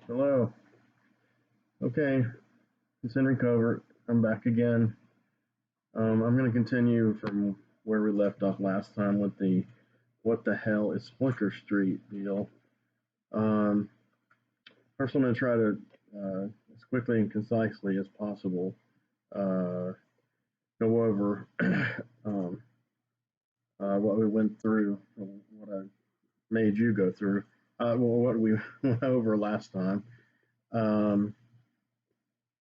Hello. Okay, it's Henry Covert. I'm back again. I'm going to continue from where we left off last time with the what the hell is Flicker Street deal. Um, First, I'm going to try to, as quickly and concisely as possible, uh, go over um, what we went through, what I made you go through, what we went over last time. Um,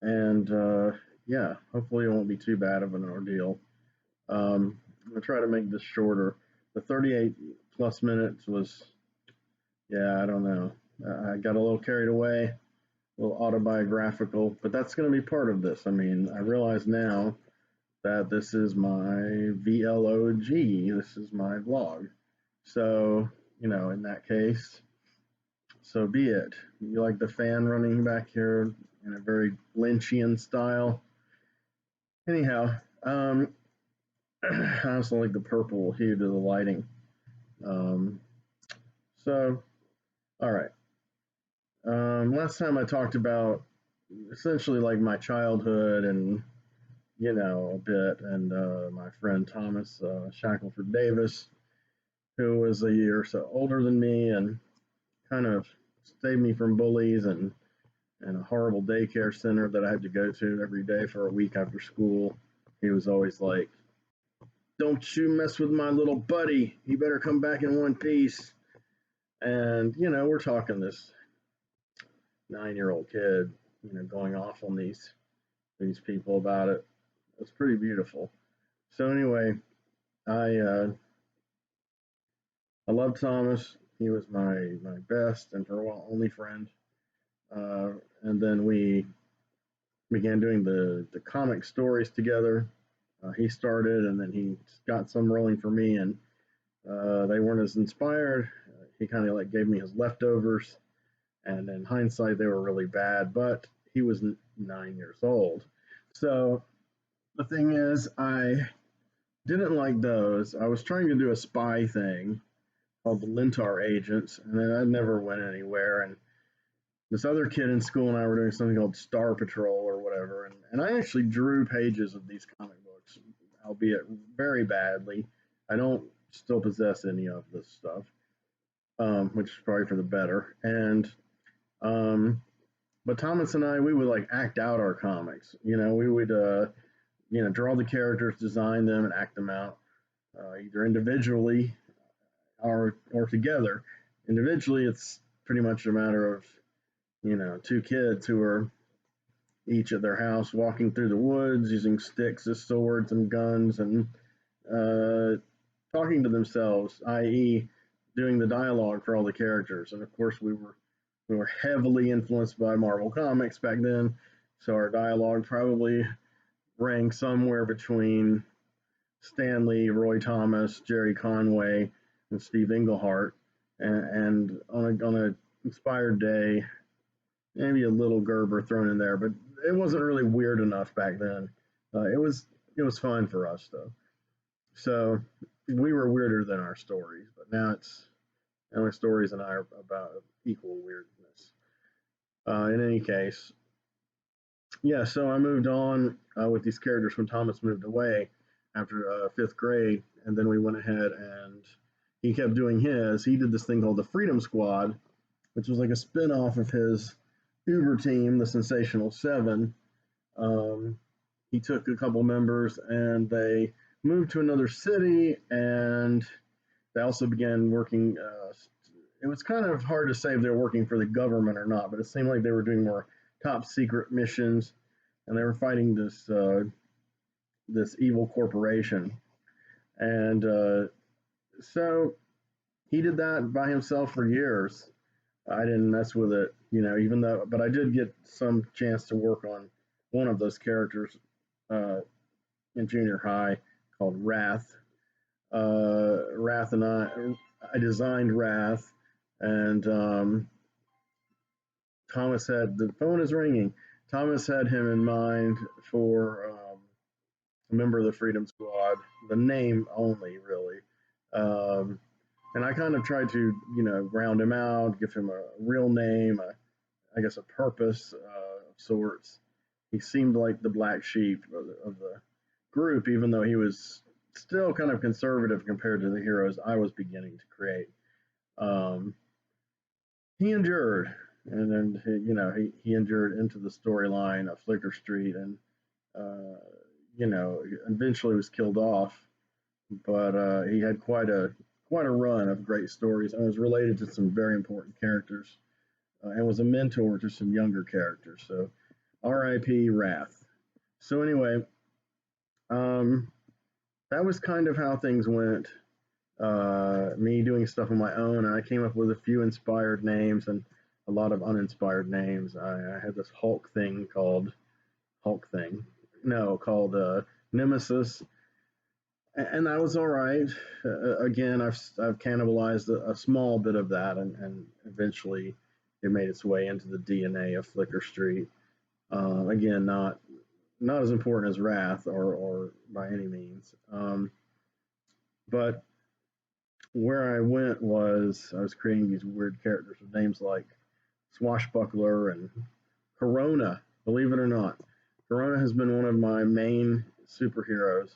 and yeah, hopefully it won't be too bad of an ordeal. I'm gonna try to make this shorter. The 38 plus minutes was, yeah, I don't know. I got a little carried away, a little autobiographical, but that's going to be part of this. I mean, I realize now that this is my vlog. This is my vlog. So, in that case, so be it. You like the fan running back here in a very Lynchian style. Anyhow, I also like the purple hue to the lighting. Um, so, all right. Last time I talked about essentially like my childhood and, a bit, and my friend Thomas Shackelford Davis, who was a year or so older than me and kind of saved me from bullies and a horrible daycare center that I had to go to every day for a week after school. He was always like, "Don't you mess with my little buddy. He better come back in one piece." And, we're talking this 9-year-old kid, going off on these people about it. It's pretty beautiful. So anyway, I uh, I love Thomas. He was my best and for a while only friend. And then we began doing the comic stories together. He started, and then he got some rolling for me, and they weren't as inspired. He kind of like gave me his leftovers, and in hindsight, they were really bad. But he was 9 years old, so the thing is, I didn't like those. I was trying to do a spy thing called the Lintar Agents, and then that never went anywhere. And this other kid in school and I were doing something called Star Patrol or whatever, and I actually drew pages of these comic books, albeit very badly. I don't still possess any of this stuff, which is probably for the better. And um, but Thomas and I, we would like act out our comics. We would draw the characters, design them, and act them out, either individually or together. Individually, it's pretty much a matter of two kids who are each at their house walking through the woods using sticks as swords and guns and uh, talking to themselves, i.e., doing the dialogue for all the characters. And of course, we were heavily influenced by Marvel Comics back then, so our dialogue probably rang somewhere between Stan Lee, Roy Thomas, Jerry Conway, and Steve Englehart. And on a inspired day, maybe a little Gerber thrown in there, but it wasn't really weird enough back then. It was fun for us though. So we were weirder than our stories, but now our stories and I are about equal weirdness. In any case, yeah. So I moved on with these characters when Thomas moved away after fifth grade, and then we went ahead and he kept doing his. He did this thing called the Freedom Squad, which was like a spin-off of his Uber team, the Sensational Seven. Um, he took a couple members and they moved to another city, and they also began working. It was kind of hard to say if they were working for the government or not, but it seemed like they were doing more top secret missions, and they were fighting this evil corporation. And so he did that by himself for years. I didn't mess with it, even though, but I did get some chance to work on one of those characters uh, in junior high called Wrath. Wrath and I designed Wrath, and Thomas had the phone is ringing. Thomas had him in mind for a member of the Freedom Squad, the name only, really. And I kind of tried to, round him out, give him a real name, I guess, a purpose of sorts. He seemed like the black sheep of the group, even though he was still kind of conservative compared to the heroes I was beginning to create. Um, he endured, and then he endured into the storyline of Flicker Street, and uh, eventually was killed off. But he had quite a run of great stories, and was related to some very important characters, and was a mentor to some younger characters. So, R.I.P. Wrath. So anyway, um, that was kind of how things went. Me doing stuff on my own, and I came up with a few inspired names and a lot of uninspired names. I had this Hulk thing called Hulk thing, no, called Nemesis, and that was all right. Again, I've cannibalized a small bit of that, and eventually it made its way into the DNA of Flicker Street. Again, not as important as Wrath or by any means, but where I went was I was creating these weird characters with names like Swashbuckler and Corona. Believe it or not, Corona has been one of my main superheroes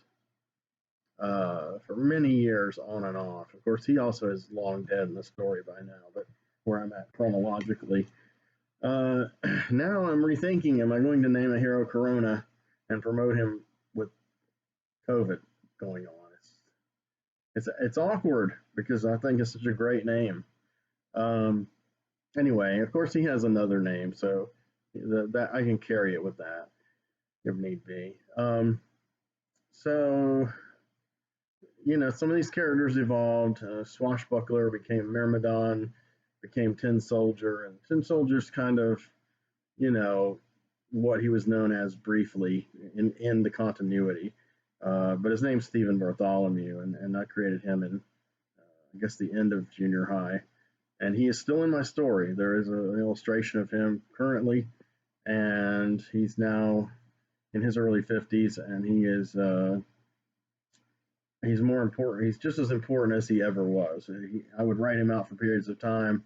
for many years on and off. Of course, he also is long dead in the story by now, but where I'm at chronologically. Uh, Now I'm rethinking, am I going to name a hero Corona and promote him with COVID going on? It's awkward because I think it's such a great name. Um, anyway, of course he has another name, so that I can carry it with that if need be. So some of these characters evolved. Swashbuckler became Myrmidon, became Tin Soldier, and Tin Soldier's kind of, you know, what he was known as briefly in the continuity. But his name's Stephen Bartholomew, and I created him in, I guess, the end of junior high. And he is still in my story. There is an illustration of him currently, and he's now in his early 50s, and he's more important. He's just as important as he ever was. I would write him out for periods of time,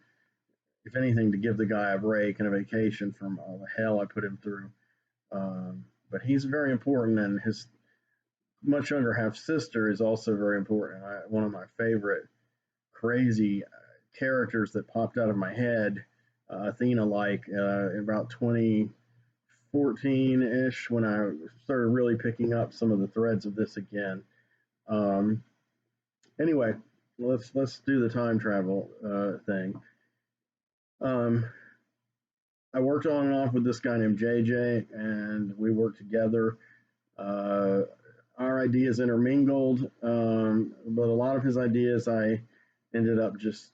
if anything, to give the guy a break and a vacation from all the hell I put him through. But he's very important, and his much younger half sister is also very important. One of my favorite crazy characters that popped out of my head, Athena like, about 2014 ish, when I started really picking up some of the threads of this again. Um, anyway, let's do the time travel thing. Um, I worked on and off with this guy named JJ, and we worked together. Uh, our ideas intermingled, but a lot of his ideas I ended up just,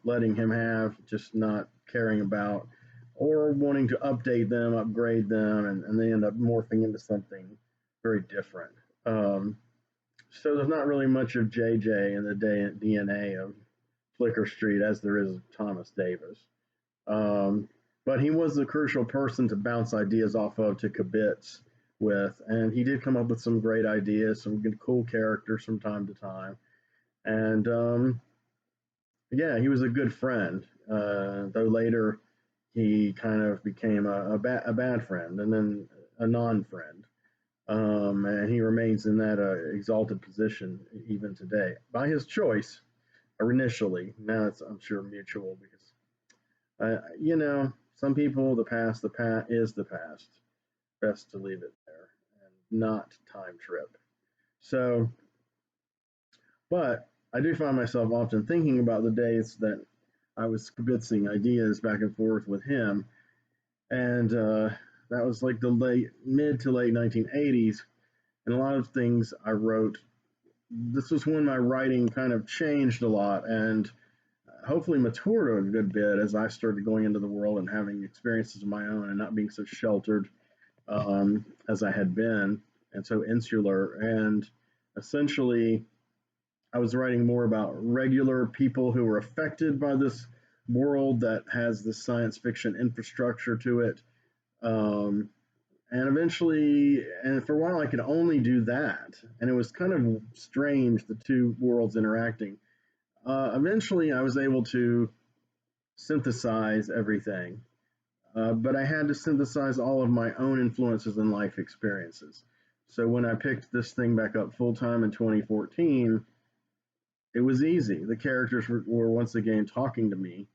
letting him have, just not caring about, or wanting to update them, upgrade them, and they end up morphing into something very different. So there's not really much of JJ in the DNA of Flicker Street as there is of Thomas Davis. Um, but he was the crucial person to bounce ideas off of, to kibitz with, and he did come up with some great ideas, some good, cool characters from time to time. And yeah, he was a good friend, though later he kind of became a bad friend and then a non friend. And he remains in that exalted position even today by his choice initially. Now it's, I'm sure, mutual because, some people, the past is the past. Best to leave it there and not time trip. So, but I do find myself often thinking about the days that I was kibitzing ideas back and forth with him, and that was like the mid to late 1980s, and a lot of things I wrote. This was when my writing kind of changed a lot, and hopefully matured a good bit as I started going into the world and having experiences of my own, and not being so sheltered as I had been, and so insular. And essentially, I was writing more about regular people who were affected by this world that has this science fiction infrastructure to it. Um, and eventually, and for a while, I could only do that. And it was kind of strange, the two worlds interacting. Eventually, I was able to synthesize everything. But I had to synthesize all of my own influences and life experiences. So when I picked this thing back up full time in 2014, it was easy. The characters were once again talking to me,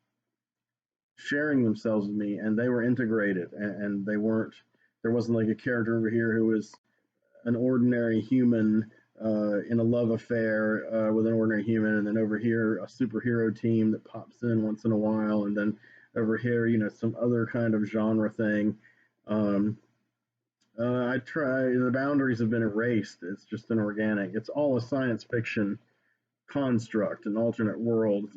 sharing themselves with me, and they were integrated, and they weren't. There wasn't like a character over here who was an ordinary human in a love affair with an ordinary human, and then over here a superhero team that pops in once in a while, and then over here, some other kind of genre thing. Um, I try. The boundaries have been erased. It's just an organic. It's all a science fiction construct, an alternate world,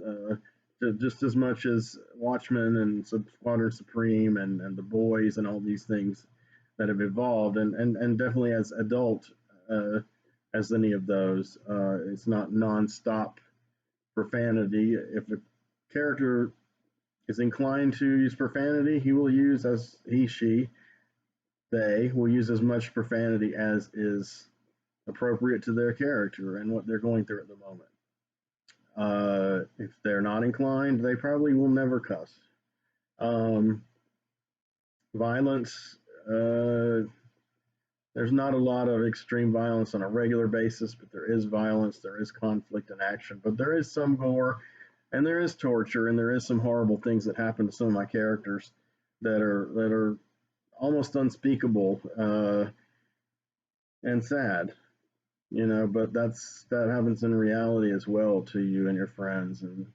just as much as Watchmen and Squadron Supreme and The Boys and all these things that have evolved, and definitely as adult as any of those. It's not nonstop profanity. If a character is inclined to use profanity, he will use they will use as much profanity as is appropriate to their character and what they're going through at the moment. If they're not inclined, they probably will never cuss. Violence, there's not a lot of extreme violence on a regular basis, but there is violence, there is conflict and action, but there is some gore, and there is torture, and there is some horrible things that happen to some of my characters that are almost unspeakable and sad. But that happens in reality as well to you and your friends, and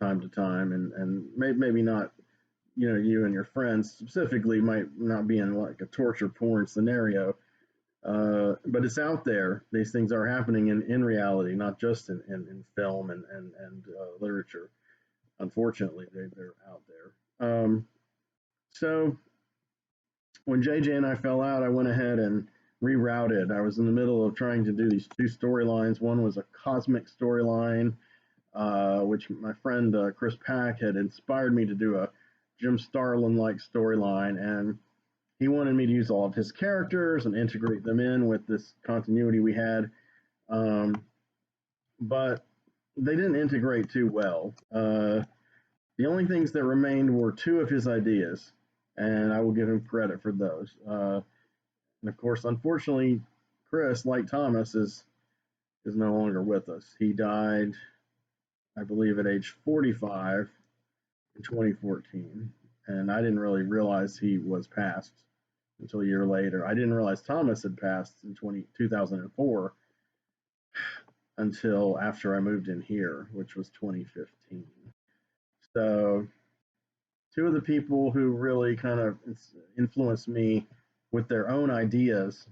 time to time, and maybe not, you and your friends specifically might not be in like a torture porn scenario, but it's out there. These things are happening in reality, not just in film and literature. Unfortunately, they're out there. So when JJ and I fell out, I went ahead and rerouted. I was in the middle of trying to do these two storylines. One was a cosmic storyline, which my friend Chris Pack had inspired me to do a Jim Starlin-like storyline, and he wanted me to use all of his characters and integrate them in with this continuity we had, but they didn't integrate too well. The only things that remained were two of his ideas, and I will give him credit for those. And of course, unfortunately, Chris, like Thomas, is no longer with us. He died, I believe, at age 45 in 2014, and I didn't really realize he was passed until a year later. I didn't realize Thomas had passed in 2004 until after I moved in here, which was 2015. So, two of the people who really kind of influenced me with their own ideas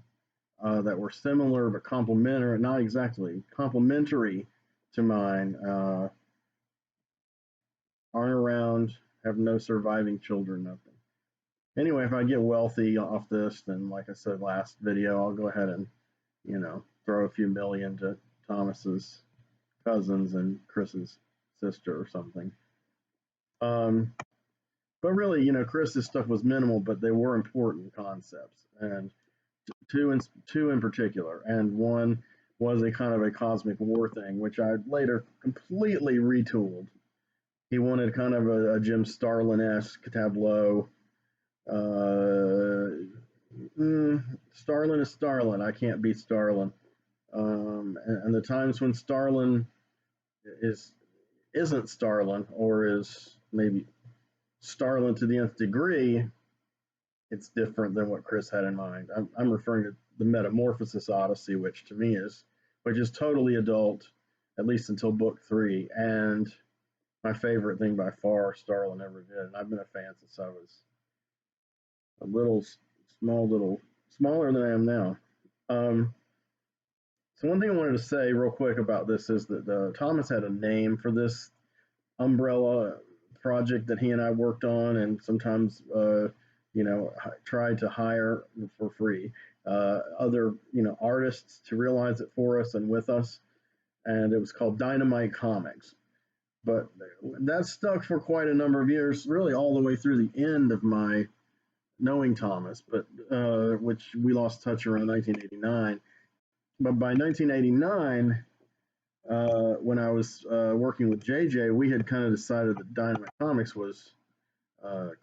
that were similar but complementary, not exactly complementary to mine, aren't around, have no surviving children, nothing. Anyway, if I get wealthy off this, then like I said last video, I'll go ahead and, throw a few million to Thomas's cousins and Chris's sister or something. But really, Chris's stuff was minimal, but they were important concepts, and two in particular, and one was a kind of a cosmic war thing, which I later completely retooled. He wanted kind of a Jim Starlin-esque tableau. Starlin is Starlin. I can't beat Starlin. And the times when Starlin isn't Starlin, or is maybe Starlin to the nth degree, it's different than what Chris had in mind. I'm referring to the Metamorphosis Odyssey, which is totally adult, at least until book 3, and my favorite thing by far Starlin ever did. And I've been a fan since I was a little smaller than I am now. So one thing I wanted to say real quick about this is that Thomas had a name for this umbrella project that he and I worked on, and sometimes tried to hire for free other artists to realize it for us and with us, and it was called Dynamite Comics. But that stuck for quite a number of years, really all the way through the end of my knowing Thomas, but which we lost touch around 1989. But by 1989, when I was working with JJ, we had kind of decided that Dynamite Comics was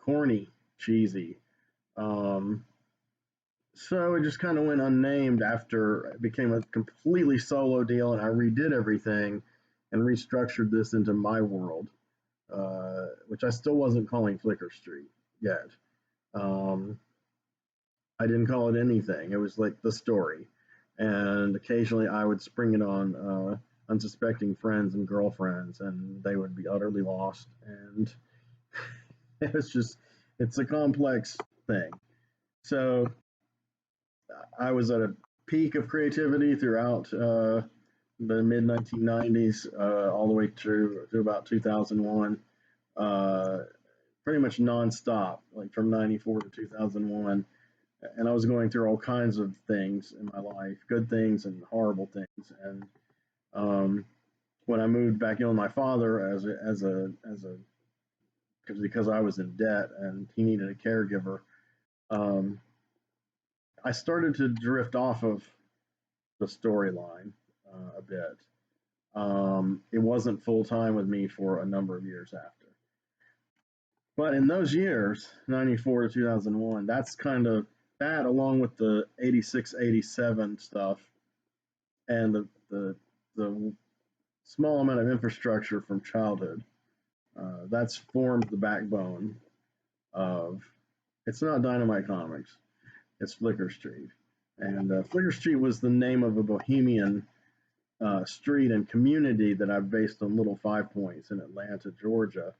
corny, cheesy. Um, so it just kind of went unnamed after it became a completely solo deal, and I redid everything and restructured this into my world, which I still wasn't calling Flicker Street yet. Um, I didn't call it anything. It was like the story, and occasionally I would spring it on unsuspecting friends and girlfriends, and they would be utterly lost. And it's just it's a complex thing. So I was at a peak of creativity throughout the mid 1990s, all the way to about 2001. Uh, Pretty much nonstop, like from 94 to 2001. And I was going through all kinds of things in my life, good things and horrible things. And um, when I moved back in with my father because I was in debt and he needed a caregiver, um, I started to drift off of the storyline a bit. It wasn't full time with me for a number of years after. But in those years, 94 to 2001, that's kind of that along with the 86, 87 stuff and the small amount of infrastructure from childhood. That's formed the backbone of it's not Dynamite Comics, it's Flicker Street. And Flicker Street was the name of a bohemian street and community that I've based on Little Five Points in Atlanta, Georgia.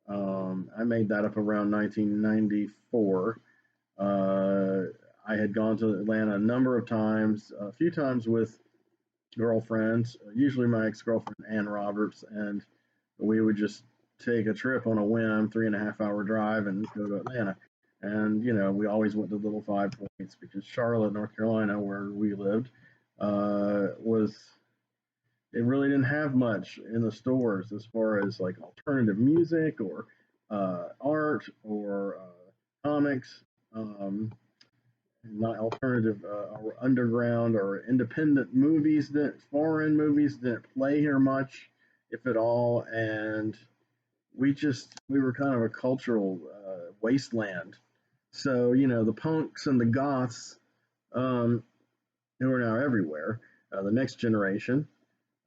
I made that up around 1994. Uh, I had gone to Atlanta a number of times, a few times with girlfriends, usually my ex girlfriend, Ann Roberts, and we would just take a trip on a whim, 3.5 hour drive, and go to Atlanta. And, we always went to Little Five Points because Charlotte, North Carolina, where we lived, was it really didn't have much in the stores as far as like alternative music or art or comics, not alternative or underground or independent movies that foreign movies didn't play here much, if at all, and we were kind of a cultural wasteland. So the punks and the goths, um, who are now everywhere, the next generation,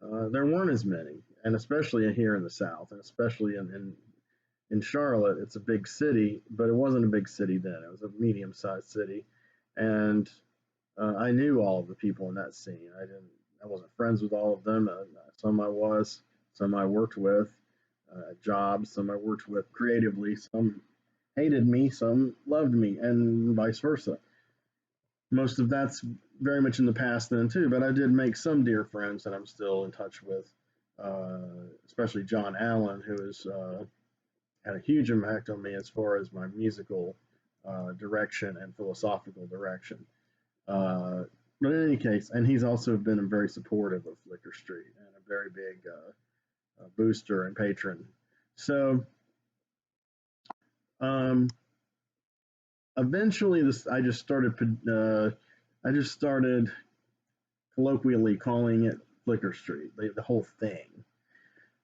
there weren't as many, and especially here in the South, and especially in Charlotte. It's a big city, but it wasn't a big city then. It was a medium-sized city, and I knew all of the people in that scene. I wasn't friends with all of them. Some I was, some I worked with jobs, some I worked with creatively. Some hated me, some loved me, and vice versa. Most of that's very much in the past then too, but I did make some dear friends that I'm still in touch with, especially John Allen, who has had a huge impact on me as far as my musical direction and philosophical direction. Uh, but in any case, and he's also been very supportive of Flicker Street and a very big booster and patron. So um, eventually, I just started colloquially calling it Flicker Street, the whole thing.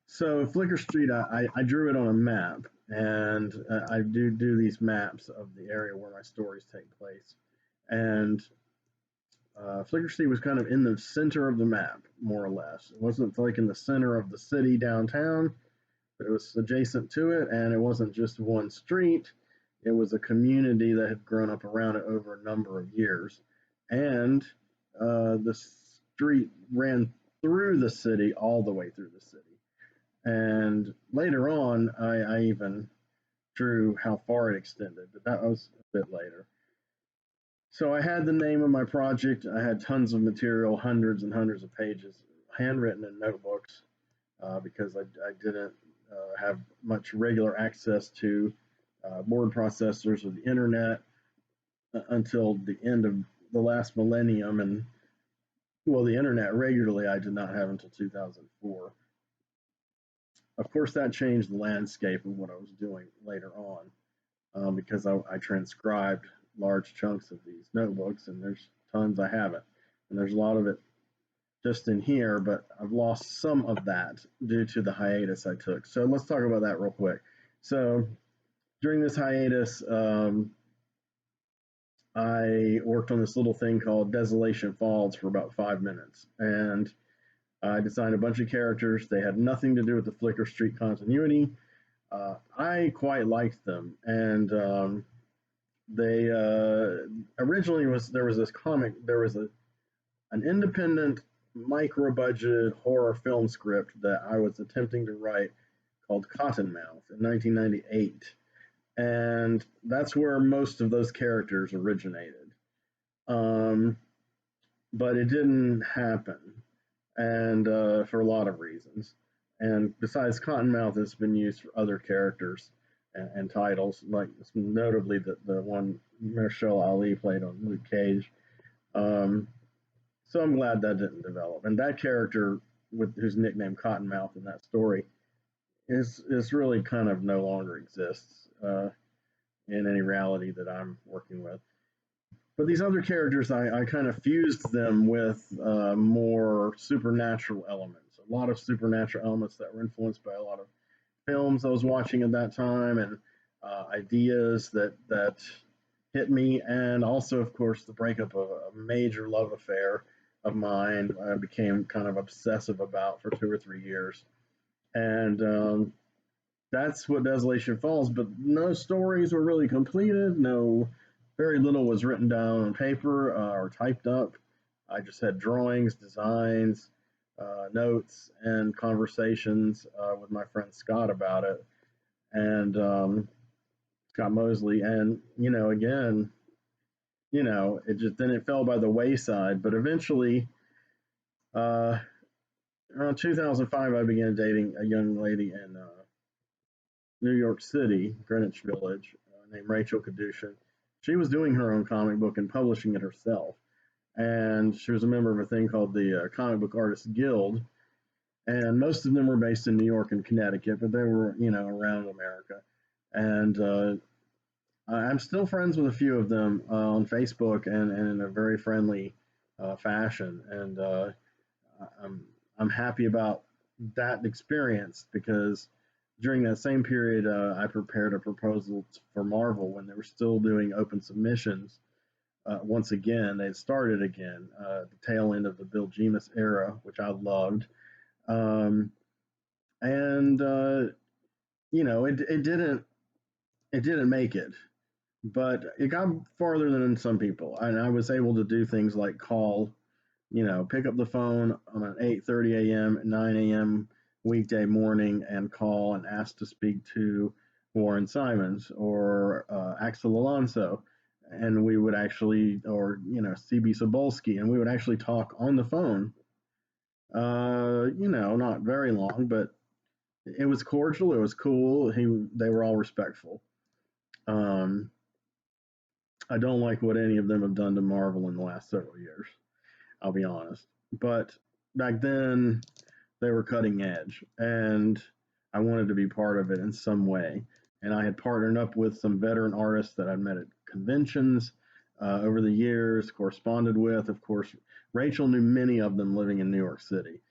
So Flicker Street, I drew it on a map, and I do these maps of the area where my stories take place, and Flicker Street was kind of in the center of the map, more or less. It wasn't like in the center of the city downtown, but it was adjacent to it, and it wasn't just one street. It was a community that had grown up around it over a number of years, and the street ran through the city all the way through the city. And later on, I even drew how far it extended, but that was a bit later. So I had the name of my project. I had tons of material, hundreds and hundreds of pages, handwritten in notebooks, because I didn't have much regular access to word processors or the internet until the end of the last millennium. And well, the internet regularly I did not have until 2004. Of course, that changed the landscape of what I was doing later on, because I transcribed large chunks of these notebooks, and there's tons I haven't, and there's a lot of it just in here, but I've lost some of that due to the hiatus I took. So let's talk about that real quick. So during this hiatus, I worked on this little thing called Desolation Falls for about 5 minutes, and I designed a bunch of characters. They had nothing to do with the Flicker Street continuity. I quite liked them, and they originally was this comic. There was an independent micro budget horror film script that I was attempting to write called Cottonmouth in 1998, and that's where most of those characters originated. Um, but it didn't happen, and for a lot of reasons. And besides, Cottonmouth has been used for other characters and titles, like notably the one Marshall Ali played on Luke Cage. Um, so I'm glad that didn't develop. And that character, with whose nickname Cottonmouth in that story, is really kind of no longer exists in any reality that I'm working with. But these other characters, I kind of fused them with more supernatural elements. A lot of supernatural elements that were influenced by a lot of films I was watching at that time, and ideas that hit me, and also, of course, the breakup of a major love affair of mine. I became kind of obsessive about for 2 or 3 years, and that's what Desolation Falls. But no stories were really completed. No, very little was written down on paper or typed up. I just had drawings, designs, notes, and conversations with my friend Scott about it, and Scott Mosley. And again, it just then it fell by the wayside. But eventually, uh, around 2005, I began dating a young lady in New York City, Greenwich Village, named Rachel Kadushin. She was doing her own comic book and publishing it herself. And she was a member of a thing called the Comic Book Artists Guild. And most of them were based in New York and Connecticut, but they were, around America. And I'm still friends with a few of them on Facebook and in a very friendly fashion. And I'm, I'm happy about that experience because during that same period, I prepared a proposal for Marvel when they were still doing open submissions. Once again, they started again, the tail end of the Bill Jemas era, which I loved. Um, and it didn't make it, but it got farther than some people, and I was able to do things like call, pick up the phone on an 8:30 a.m., 9 a.m. weekday morning and call and ask to speak to Warren Simons or Axel Alonso, and we would actually, or CB Sobolski, and we would actually talk on the phone. Not very long, but it was cordial. It was cool. They were all respectful. Um, I don't like what any of them have done to Marvel in the last several years. I'll be honest. But back then, they were cutting edge, and I wanted to be part of it in some way. And I had partnered up with some veteran artists that I'd met at conventions over the years, corresponded with. Of course, Rachel knew many of them living in New York City.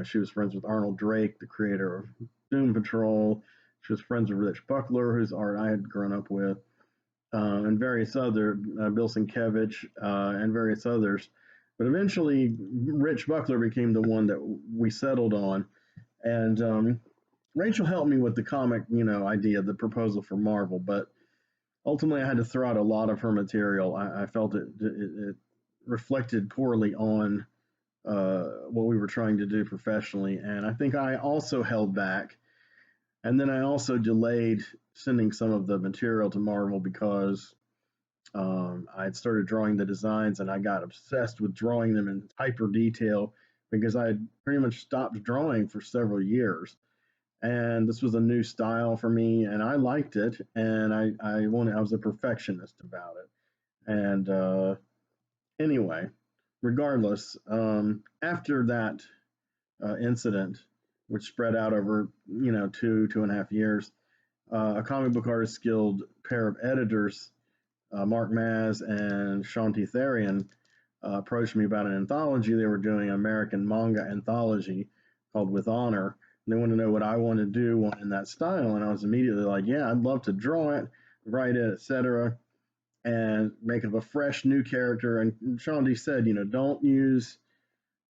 She was friends with Arnold Drake, the creator of Doom Patrol. She was friends with Rich Buckler, whose art I had grown up with, and various other Bill Sienkiewicz and various others. But eventually, Rich Buckler became the one that we settled on, and Rachel helped me with the comic, idea, the proposal for Marvel. But ultimately, I had to throw out a lot of her material. I felt it reflected poorly on what we were trying to do professionally, and I think I also held back. And then I also delayed sending some of the material to Marvel because I had started drawing the designs and I got obsessed with drawing them in hyper detail because I had pretty much stopped drawing for several years. And this was a new style for me and I liked it. And I was a perfectionist about it. And anyway, regardless, after that incident, which spread out over, 2.5 years, a comic book artist guild pair of editors, Mark Maz and Sean T. Therian, approached me about an anthology. They were doing an American manga anthology called With Honor. And they wanted to know what I wanted to do in that style, and I was immediately like, yeah, I'd love to draw it, write it, etc., and make it a fresh new character. And Sean D said, don't use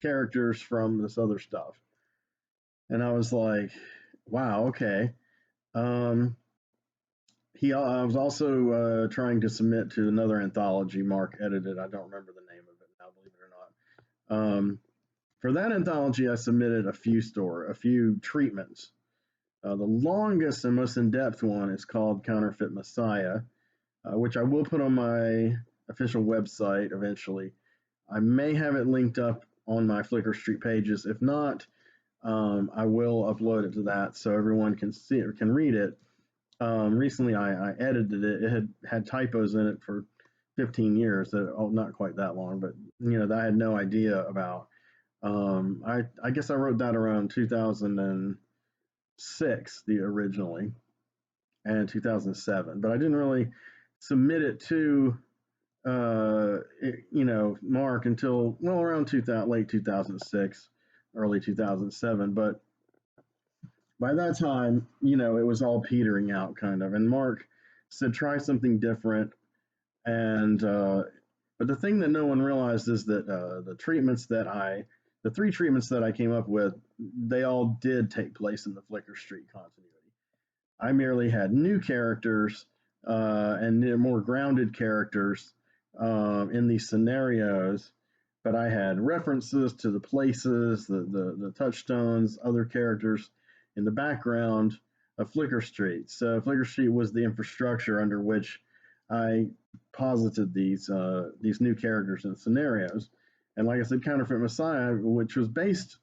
characters from this other stuff. And I was like, wow, okay. I was also trying to submit to another anthology Mark edited. I don't remember the name of it now, believe it or not. For that anthology, I submitted a few treatments. The longest and most in-depth one is called Counterfeit Messiah, which I will put on my official website eventually. I may have it linked up on my Flickr Street pages. If not, I will upload it to that so everyone can see it, can read it. Recently, I edited it. It had typos in it for 15 years. Not quite that long, but that I had no idea about. I guess I wrote that around 2006, the originally, and 2007, but I didn't really submit it to Mark until around late 2006, early 2007. But by that time, it was all petering out kind of. And Mark said, try something different. And but the thing that no one realized is that the three treatments that I came up with, they all did take place in the Flickr Street continuity. I merely had new characters and more grounded characters in these scenarios, but I had references to the places, the touchstones, other characters in the background of Flickr Street. So Flickr Street was the infrastructure under which I posited these new characters and scenarios. And like I said, Counterfeit Messiah, which was based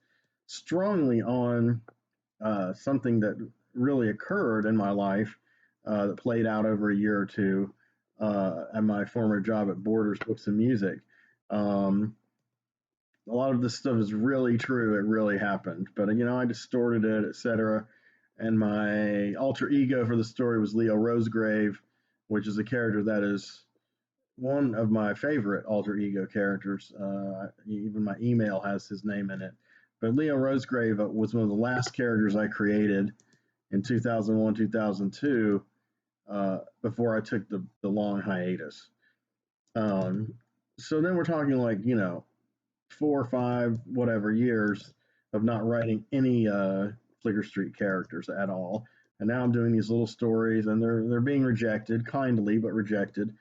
strongly on something that really occurred in my life that played out over a year or two at my former job at Borders Books and Music. A lot of this stuff is really true. It really happened, but I distorted it, etc. And my alter ego for the story was Leo Rosegrave, which is a character that is one of my favorite alter ego characters. Even my email has his name in it. But Leo Rosegrave was one of the last characters I created in 2001, 2002, before I took the long hiatus. So then we're talking like, 4 or 5, whatever years of not writing any Flickr Street characters at all. And now I'm doing these little stories, and they're being rejected, kindly, but rejected.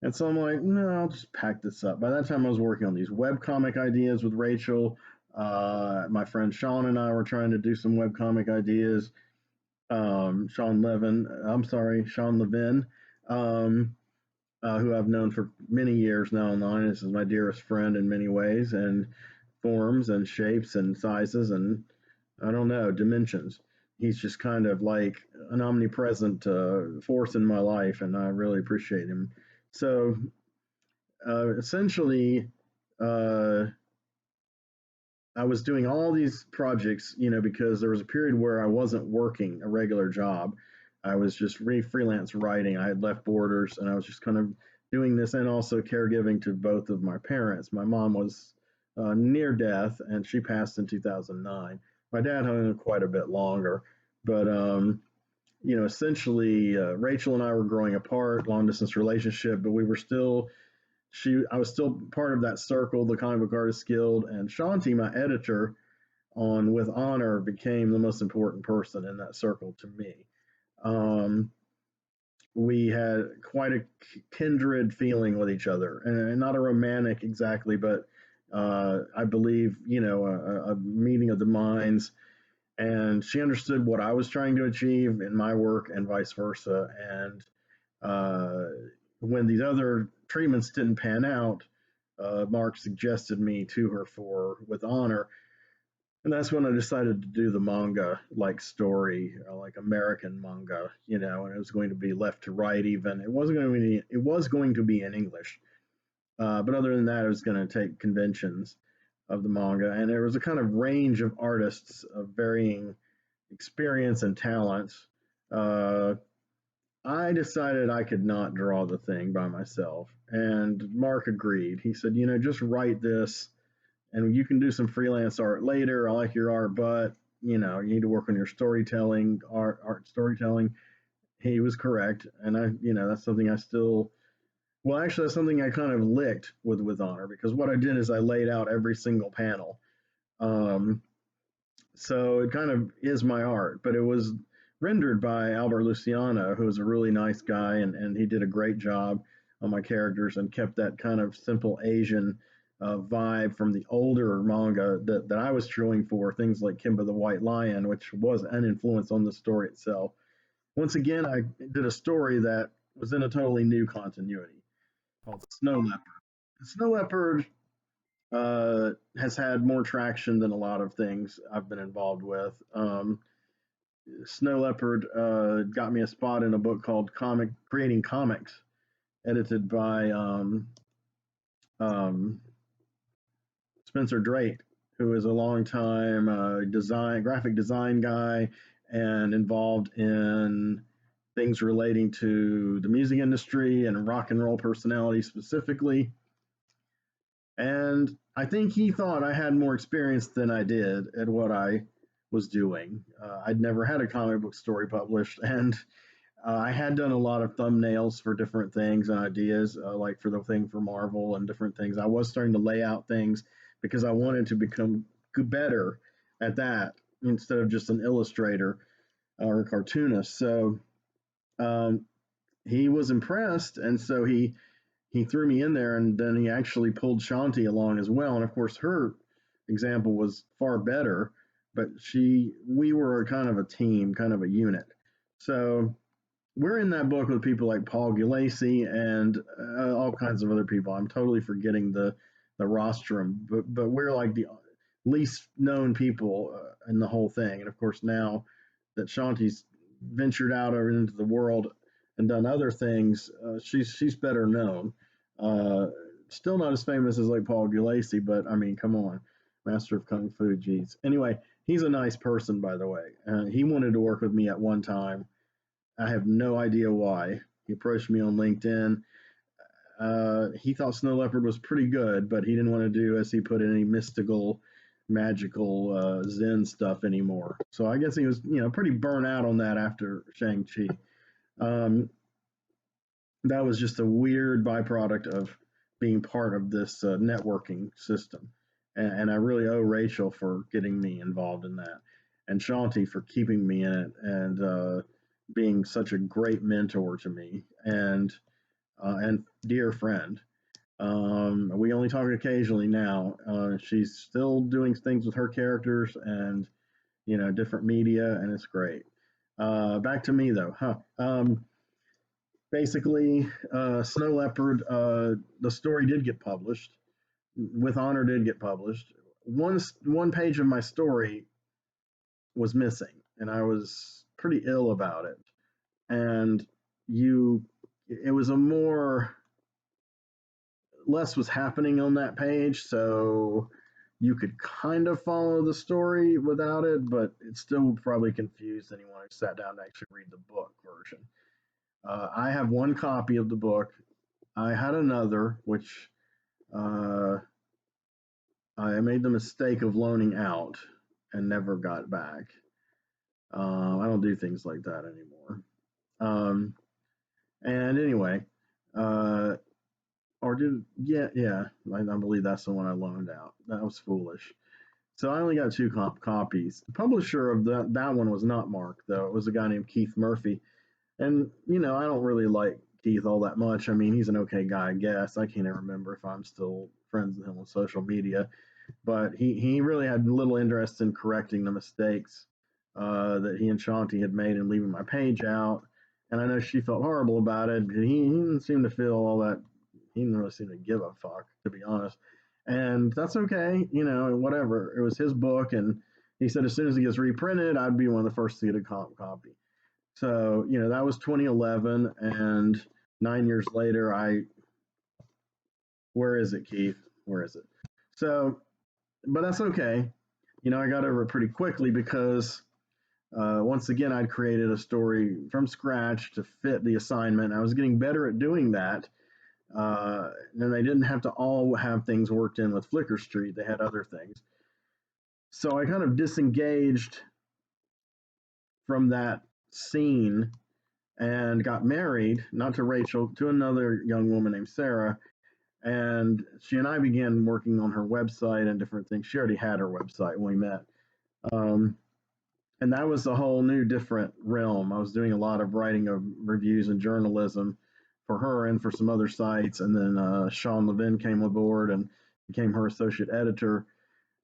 And so I'm like, no, I'll just pack this up. By that time, I was working on these webcomic ideas with Rachel. My friend Sean and I were trying to do some webcomic ideas. Sean Levin, who I've known for many years now online. This is my dearest friend in many ways, and forms and shapes and sizes and, I don't know, dimensions. He's just kind of like an omnipresent force in my life, and I really appreciate him. So essentially, I was doing all these projects, because there was a period where I wasn't working a regular job. I was just freelance writing. I had left Borders, and I was just kind of doing this, and also caregiving to both of my parents. My mom was near death, and she passed in 2009. My dad hung in quite a bit longer, but essentially, Rachel and I were growing apart, long distance relationship, but we were still. I was still part of that circle, the Comic Book Artists Guild, and Shanti, my editor on With Honor, became the most important person in that circle to me. We had quite a kindred feeling with each other, and not a romantic exactly, but I believe, a meeting of the minds. And she understood what I was trying to achieve in my work and vice versa. And when these other treatments didn't pan out, Mark suggested me to her for With Honor. And that's when I decided to do the manga like story, like American manga, and it was going to be left to right even. It was going to be in English. But other than that, it was going to take conventions of the manga. And there was a kind of range of artists of varying experience and talents. I decided I could not draw the thing by myself, and Mark agreed. He said, just write this, and you can do some freelance art later. I like your art, but you need to work on your storytelling, art storytelling. He was correct, and that's something I still. Well, actually, that's something I kind of licked with honor because what I did is I laid out every single panel. Um, so it kind of is my art, but it was rendered by Albert Luciano, who was a really nice guy, and he did a great job on my characters and kept that kind of simple Asian vibe from the older manga that I was drawing for, things like Kimba the White Lion, which was an influence on the story itself. Once again, I did a story that was in a totally new continuity called Snow Leopard. Snow Leopard has had more traction than a lot of things I've been involved with. Snow Leopard got me a spot in a book called Creating Comics, edited by um, Spencer Drake, who is a longtime graphic design guy, and involved in things relating to the music industry and rock and roll personality specifically. And I think he thought I had more experience than I did at what I was doing. I'd never had a comic book story published, and I had done a lot of thumbnails for different things and ideas, like for the thing for Marvel and different things. I was starting to lay out things because I wanted to become better at that instead of just an illustrator or a cartoonist. So um, he was impressed, and so he threw me in there, and then he actually pulled Shanti along as well. And of course, her example was far better, but we were kind of a team, kind of a unit. So we're in that book with people like Paul Gulacy and all kinds of other people. I'm totally forgetting the rostrum, but we're like the least known people in the whole thing. And of course, now that Shanti's ventured out over into the world and done other things, she's better known. Uh, Still not as famous as like Paul Gulacy, but I mean, come on, master of kung fu, geez. Anyway, he's a nice person, by the way. He wanted to work with me at one time. I have no idea why. He approached me on LinkedIn. He thought Snow Leopard was pretty good, but he didn't want to do, as he put it, any mystical, magical Zen stuff anymore. So I guess he was, pretty burnt out on that after Shang-Chi. Um, that was just a weird byproduct of being part of this networking system. And I really owe Rachel for getting me involved in that, and Shanti for keeping me in it, and being such a great mentor to me, and dear friend. We only talk occasionally now. She's still doing things with her characters and different media, and it's great. Back to me though, huh? Basically, Snow Leopard, the story did get published. With Honor did get published. One page of my story was missing, and I was pretty ill about it. And you, it was a more less was happening on that page, so you could kind of follow the story without it, but it still probably confused anyone who sat down to actually read the book version. I have one copy of the book. I had another, which uh, I made the mistake of loaning out and never got back. I don't do things like that anymore. Um, and anyway, uh, or did yeah, I believe that's the one I loaned out. That was foolish. So I only got two copies. The publisher of that one was not Mark, though. It was a guy named Keith Murphy. And, I don't really like Keith all that much. I mean, he's an okay guy, I guess. I can't even remember if I'm still friends with him on social media. But he really had little interest in correcting the mistakes that he and Shanti had made in leaving my page out. And I know she felt horrible about it. He didn't seem to feel all that. He didn't really seem to give a fuck, to be honest. And that's okay, whatever. It was his book, and he said as soon as it gets reprinted, I'd be one of the first to get a copy. So, that was 2011, and 9 years later, where is it, Keith? Where is it? So, but that's okay. I got over it pretty quickly because Once again, I'd created a story from scratch to fit the assignment. I was getting better at doing that. And they didn't have to all have things worked in with Flickr Street. They had other things. So I kind of disengaged from that scene and got married, not to Rachel, to another young woman named Sarah. And she and I began working on her website and different things. She already had her website when we met. Um, and that was a whole new, different realm. I was doing a lot of writing of reviews and journalism for her and for some other sites. And then Sean Levin came aboard and became her associate editor,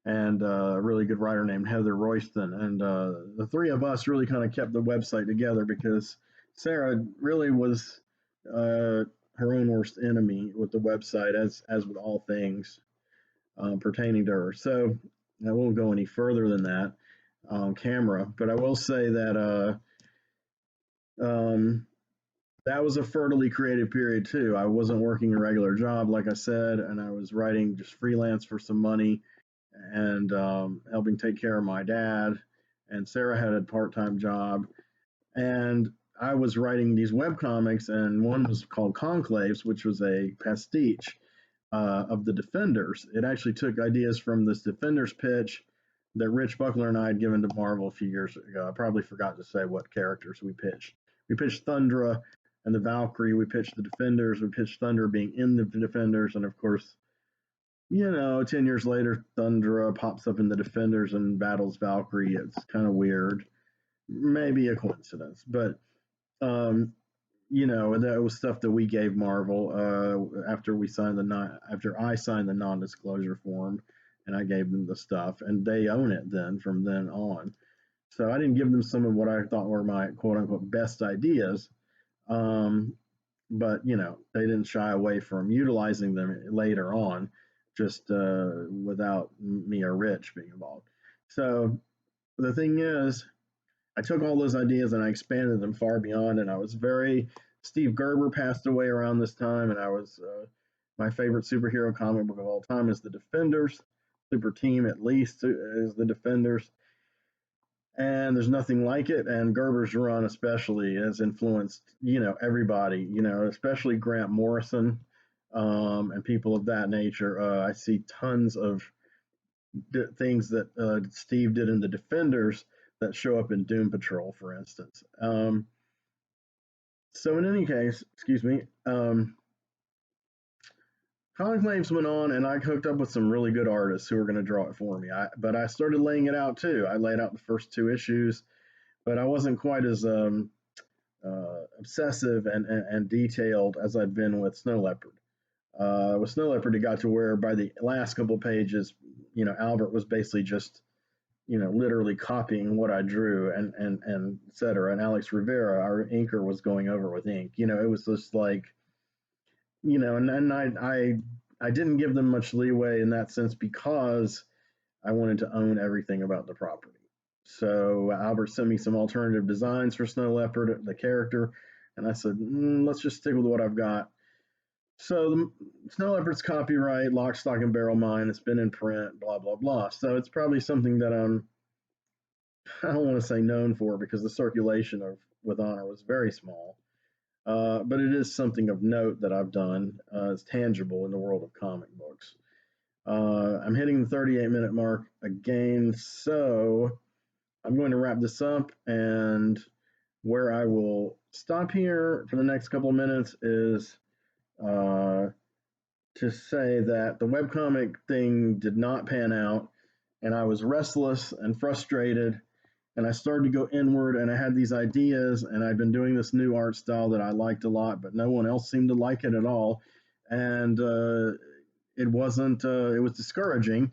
and a really good writer named Heather Royston. And the three of us really kind of kept the website together because Sarah really was her own worst enemy with the website, as with all things pertaining to her. So I won't go any further than that on camera, but I will say that that was a fertily creative period too. I wasn't working a regular job, like I said, and I was writing just freelance for some money and helping take care of my dad. And Sarah had a part-time job, and I was writing these web comics, and one was called Conclaves, which was a pastiche of the Defenders. It actually took ideas from this Defenders pitch that Rich Buckler and I had given to Marvel a few years ago. I probably forgot to say what characters we pitched. We pitched Thundra and the Valkyrie. We pitched the Defenders. We pitched Thunder being in the Defenders, and of course, 10 years later, Thundra pops up in the Defenders and battles Valkyrie. It's kind of weird. Maybe a coincidence, but um, that was stuff that we gave Marvel after I signed the non-disclosure form, and I gave them the stuff, and they own it then from then on. So I didn't give them some of what I thought were my quote unquote best ideas, but they didn't shy away from utilizing them later on, just without me or Rich being involved. So the thing is, I took all those ideas and I expanded them far beyond. And I was very Steve Gerber passed away around this time, and I was my favorite superhero comic book of all time is the Defenders. Super Team, at least, is the Defenders, and there's nothing like it. And Gerber's run, especially, has influenced everybody. Especially Grant Morrison and people of that nature. I see tons of things that Steve did in the Defenders that show up in Doom Patrol, for instance. So in any case, excuse me, Conclaves went on, and I hooked up with some really good artists who were going to draw it for me. But I started laying it out too. I laid out the first two issues, but I wasn't quite as obsessive and detailed as I'd been with Snow Leopard. With Snow Leopard, it got to where by the last couple pages, Albert was basically just, literally copying what I drew and et cetera. And Alex Rivera, our inker, was going over with ink. It was just like, and I didn't give them much leeway in that sense because I wanted to own everything about the property. So Albert sent me some alternative designs for Snow Leopard, the character, and I said, let's just stick with what I've got. So the Snow Leopard's copyright, lock, stock, and barrel mine. It's been in print, blah, blah, blah. So it's probably something that I don't want to say known for because the circulation with Honor was very small. But it is something of note that I've done. It's tangible in the world of comic books. I'm hitting the 38-minute mark again, so I'm going to wrap this up, and where I will stop here for the next couple of minutes is to say that the webcomic thing did not pan out, and I was restless and frustrated, and I started to go inward, and I had these ideas, and I'd been doing this new art style that I liked a lot, but no one else seemed to like it at all, and it wasn't, it was discouraging.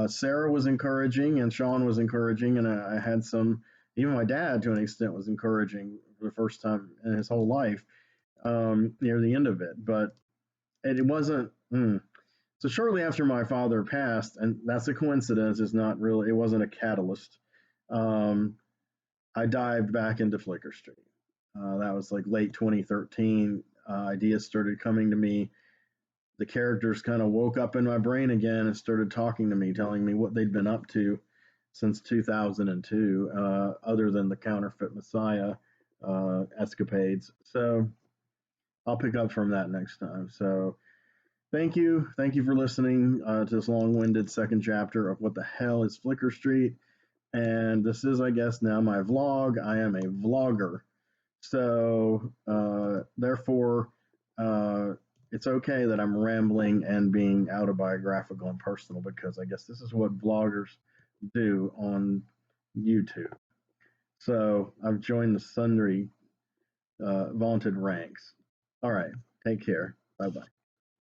Sarah was encouraging, and Sean was encouraging, and I had some, even my dad to an extent was encouraging for the first time in his whole life near the end of it, but it wasn't. So shortly after my father passed, and that's a coincidence, it's not really, it wasn't a catalyst. I dived back into Flickr Street. That was like late 2013. Ideas started coming to me. The characters kind of woke up in my brain again and started talking to me, telling me what they'd been up to. since 2002, other than the Counterfeit Messiah escapades. So I'll pick up from that next time. So thank you for listening to this long-winded second chapter of What the Hell is Flicker Street. And this is, I guess, now my vlog. I am a vlogger. So, therefore, it's okay that I'm rambling and being autobiographical and personal because I guess this is what vloggers do on YouTube. So, I've joined the sundry vaunted ranks. All right. Take care. Bye bye.